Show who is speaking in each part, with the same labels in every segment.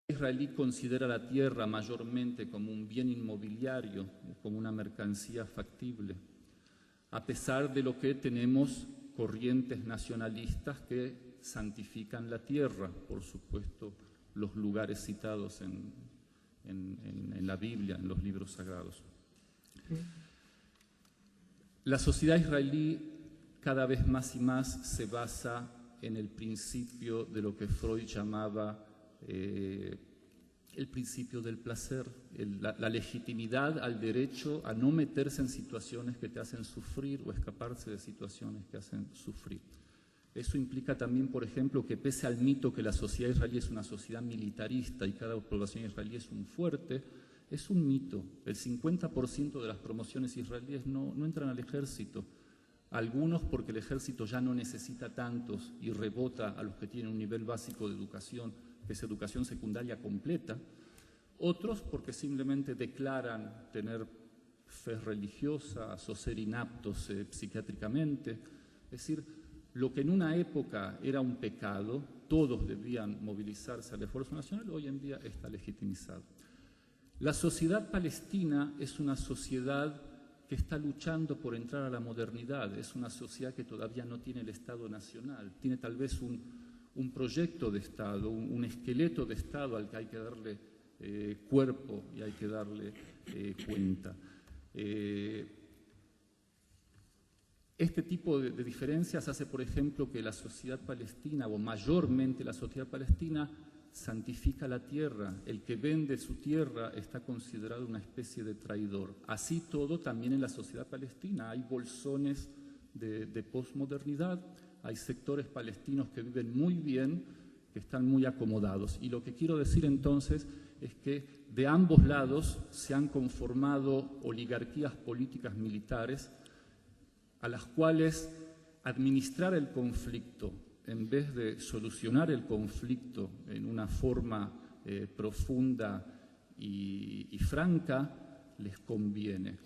Speaker 1: israelí considera la tierra mayormente como un bien inmobiliario, como una mercancía factible, a pesar de lo que tenemos corrientes nacionalistas que santifican la tierra, por supuesto, los lugares citados en la Biblia, en los libros sagrados. La sociedad israelí cada vez más y más se basa en el principio de lo que Freud llamaba el principio del placer, la legitimidad al derecho a no meterse en situaciones que te hacen sufrir o escaparse de situaciones que hacen sufrir. Eso implica también, por ejemplo, que pese al mito que la sociedad israelí es una sociedad militarista y cada población israelí es un fuerte, es un mito. El 50% de las promociones israelíes no entran al ejército. Algunos porque el ejército ya no necesita tantos y rebota a los que tienen un nivel básico de educación, que es educación secundaria completa. Otros porque simplemente declaran tener fe religiosa o ser inaptos psiquiátricamente. Es decir, lo que en una época era un pecado, todos debían movilizarse al esfuerzo nacional, hoy en día está legitimizado. La sociedad palestina es una sociedad que está luchando por entrar a la modernidad, es una sociedad que todavía no tiene el Estado nacional, tiene tal vez un proyecto de Estado, un esqueleto de Estado al que hay que darle cuerpo y hay que darle cuenta. Este tipo de diferencias hace, por ejemplo, que la sociedad palestina, o mayormente la sociedad palestina, santifica la tierra. El que vende su tierra está considerado una especie de traidor. Así todo también en la sociedad palestina. Hay bolsones de posmodernidad, hay sectores palestinos que viven muy bien, que están muy acomodados. Y lo que quiero decir entonces es que de ambos lados se han conformado oligarquías políticas militares a las cuales administrar el conflicto en vez de solucionar el conflicto en una forma profunda y franca, les conviene.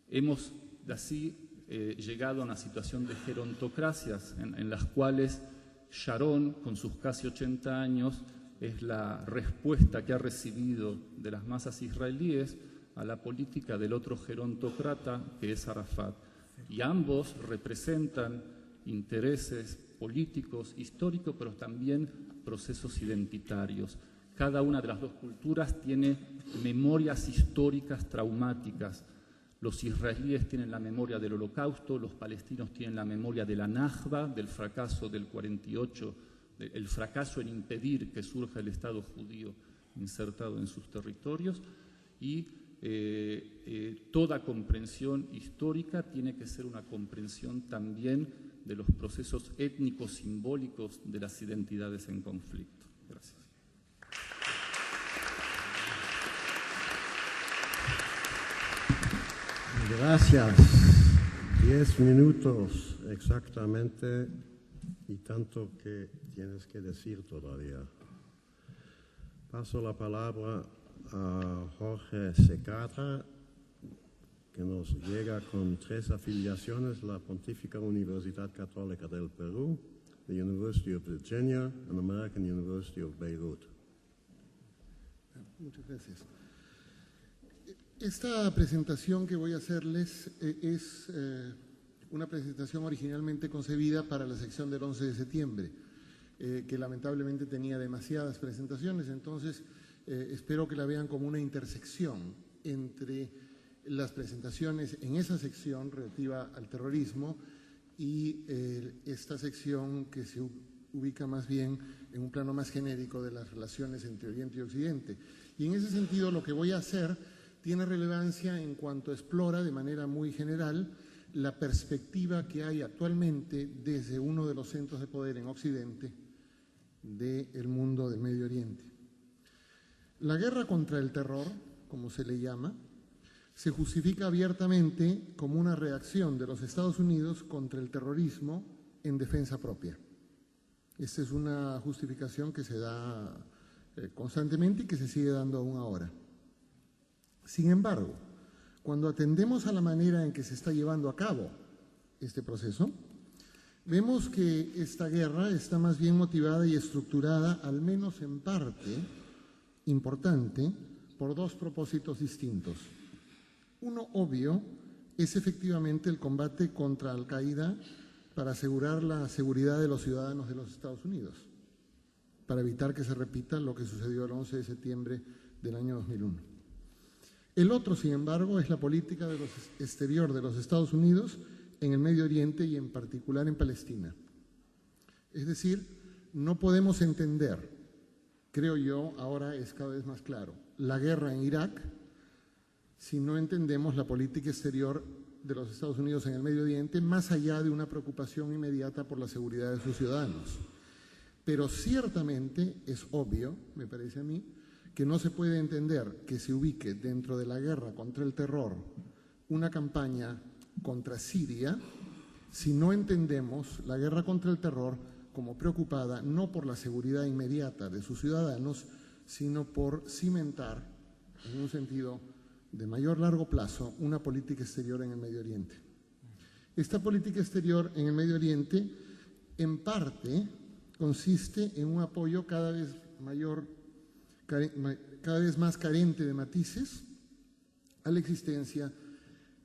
Speaker 1: Hemos así llegado a una situación de gerontocracias en las cuales Sharon, con sus casi 80 años, es la respuesta que ha recibido de las masas israelíes a la política del otro gerontócrata, que es Arafat. Y ambos representan intereses políticos, históricos, pero también procesos identitarios. Cada una de las dos culturas tiene memorias históricas traumáticas. Los israelíes tienen la memoria del Holocausto, los palestinos tienen la memoria de la Nakba, del fracaso del 48, el fracaso en impedir que surja el Estado judío insertado en sus territorios, y toda comprensión histórica tiene que ser una comprensión también de los procesos étnicos simbólicos de las identidades en conflicto. Gracias.
Speaker 2: Gracias. 10 minutos exactamente y tanto que tienes que decir todavía. Paso la palabra a Jorge Segarra, que nos llega con 3 afiliaciones: la Pontificia Universidad Católica del Perú, the University of Virginia, and American University of Beirut.
Speaker 3: Muchas gracias. Esta presentación que voy a hacerles es una presentación originalmente concebida para la sección del 11 de septiembre, que lamentablemente tenía demasiadas presentaciones, entonces espero que la vean como una intersección entre las presentaciones en esa sección relativa al terrorismo y esta sección que se ubica más bien en un plano más genérico de las relaciones entre Oriente y Occidente. Y en ese sentido lo que voy a hacer tiene relevancia en cuanto explora de manera muy general la perspectiva que hay actualmente desde uno de los centros de poder en Occidente del mundo del Medio Oriente. La guerra contra el terror, como se le llama, se justifica abiertamente como una reacción de los Estados Unidos contra el terrorismo en defensa propia. Esta es una justificación que se da constantemente y que se sigue dando aún ahora. Sin embargo, cuando atendemos a la manera en que se está llevando a cabo este proceso, vemos que esta guerra está más bien motivada y estructurada, al menos en parte, importante por dos propósitos distintos. Uno obvio es efectivamente el combate contra Al-Qaeda para asegurar la seguridad de los ciudadanos de los Estados Unidos, para evitar que se repita lo que sucedió el 11 de septiembre del año 2001. El otro, sin embargo, es la política exterior de los Estados Unidos en el Medio Oriente y en particular en Palestina. Es decir, no podemos entender, creo yo, ahora es cada vez más claro, la guerra en Irak si no entendemos la política exterior de los Estados Unidos en el Medio Oriente, más allá de una preocupación inmediata por la seguridad de sus ciudadanos. Pero ciertamente es obvio, me parece a mí, que no se puede entender que se ubique dentro de la guerra contra el terror una campaña contra Siria si no entendemos la guerra contra el terror como preocupada no por la seguridad inmediata de sus ciudadanos, sino por cimentar, en un sentido de mayor largo plazo, una política exterior en el Medio Oriente. Esta política exterior en el Medio Oriente, en parte, consiste en un apoyo cada vez más carente de matices a la existencia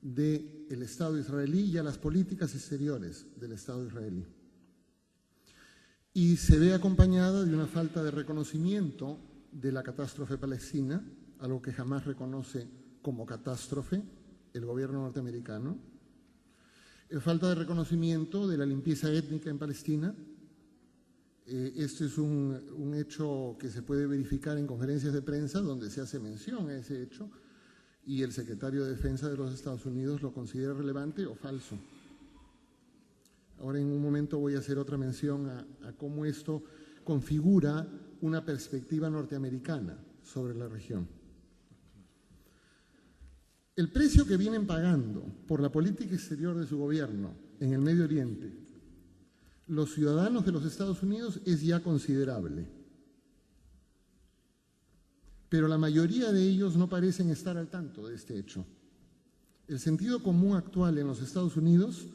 Speaker 3: del Estado israelí y a las políticas exteriores del Estado israelí. Y se ve acompañada de una falta de reconocimiento de la catástrofe palestina, algo que jamás reconoce como catástrofe el gobierno norteamericano, falta de reconocimiento de la limpieza étnica en Palestina. Este es un hecho que se puede verificar en conferencias de prensa donde se hace mención a ese hecho y el secretario de Defensa de los Estados Unidos lo considera relevante o falso. Ahora en un momento voy a hacer otra mención a cómo esto configura una perspectiva norteamericana sobre la región. El precio que vienen pagando por la política exterior de su gobierno en el Medio Oriente los ciudadanos de los Estados Unidos es ya considerable. Pero la mayoría de ellos no parecen estar al tanto de este hecho. El sentido común actual en los Estados Unidos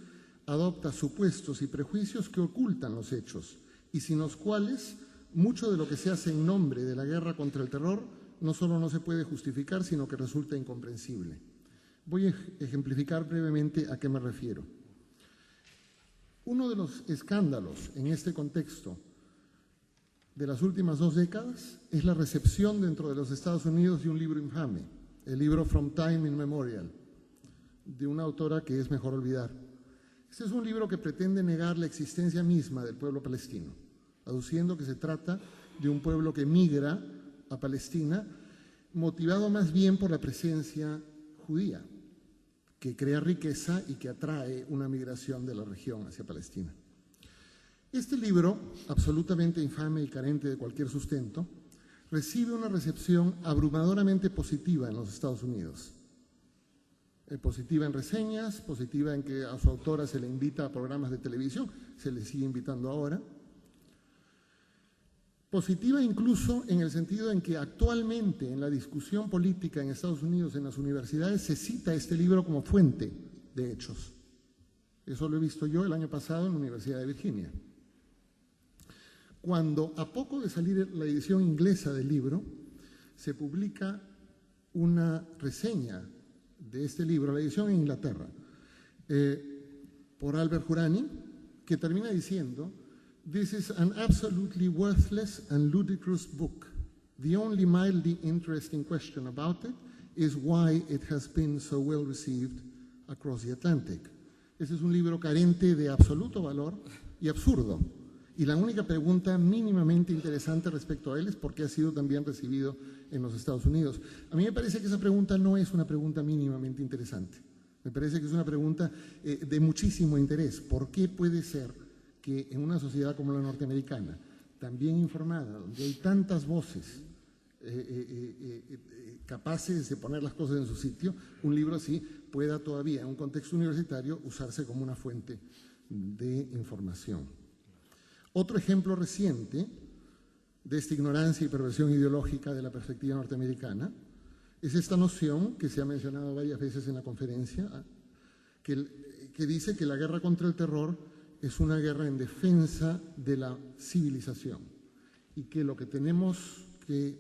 Speaker 3: adopta supuestos y prejuicios que ocultan los hechos y sin los cuales mucho de lo que se hace en nombre de la guerra contra el terror no solo no se puede justificar, sino que resulta incomprensible. Voy a ejemplificar brevemente a qué me refiero. Uno de los escándalos en este contexto de las últimas 2 décadas es la recepción dentro de los Estados Unidos de un libro infame, el libro From Time Immemorial, de una autora que es mejor olvidar. Este es un libro que pretende negar la existencia misma del pueblo palestino, aduciendo que se trata de un pueblo que migra a Palestina, motivado más bien por la presencia judía, que crea riqueza y que atrae una migración de la región hacia Palestina. Este libro, absolutamente infame y carente de cualquier sustento, recibe una recepción abrumadoramente positiva en los Estados Unidos. Positiva en reseñas, positiva en que a su autora se le invita a programas de televisión, se le sigue invitando ahora. Positiva incluso en el sentido en que actualmente en la discusión política en Estados Unidos, en las universidades, se cita este libro como fuente de hechos. Eso lo he visto yo el año pasado en la Universidad de Virginia. Cuando, a poco de salir la edición inglesa del libro, se publica una reseña de este libro, la edición en Inglaterra, por Albert Hourani, que termina diciendo: "This is an absolutely worthless and ludicrous book. The only mildly interesting question about it is why it has been so well received across the Atlantic." Este es un libro carente de absoluto valor y absurdo. Y la única pregunta mínimamente interesante respecto a él es por qué ha sido tan bien recibido en los Estados Unidos. A mí me parece que esa pregunta no es una pregunta mínimamente interesante. Me parece que es una pregunta de muchísimo interés. ¿Por qué puede ser que en una sociedad como la norteamericana, tan bien informada, donde hay tantas voces capaces de poner las cosas en su sitio, un libro así pueda todavía, en un contexto universitario, usarse como una fuente de información? Otro ejemplo reciente de esta ignorancia y perversión ideológica de la perspectiva norteamericana es esta noción que se ha mencionado varias veces en la conferencia, que dice que la guerra contra el terror es una guerra en defensa de la civilización y que lo que tenemos que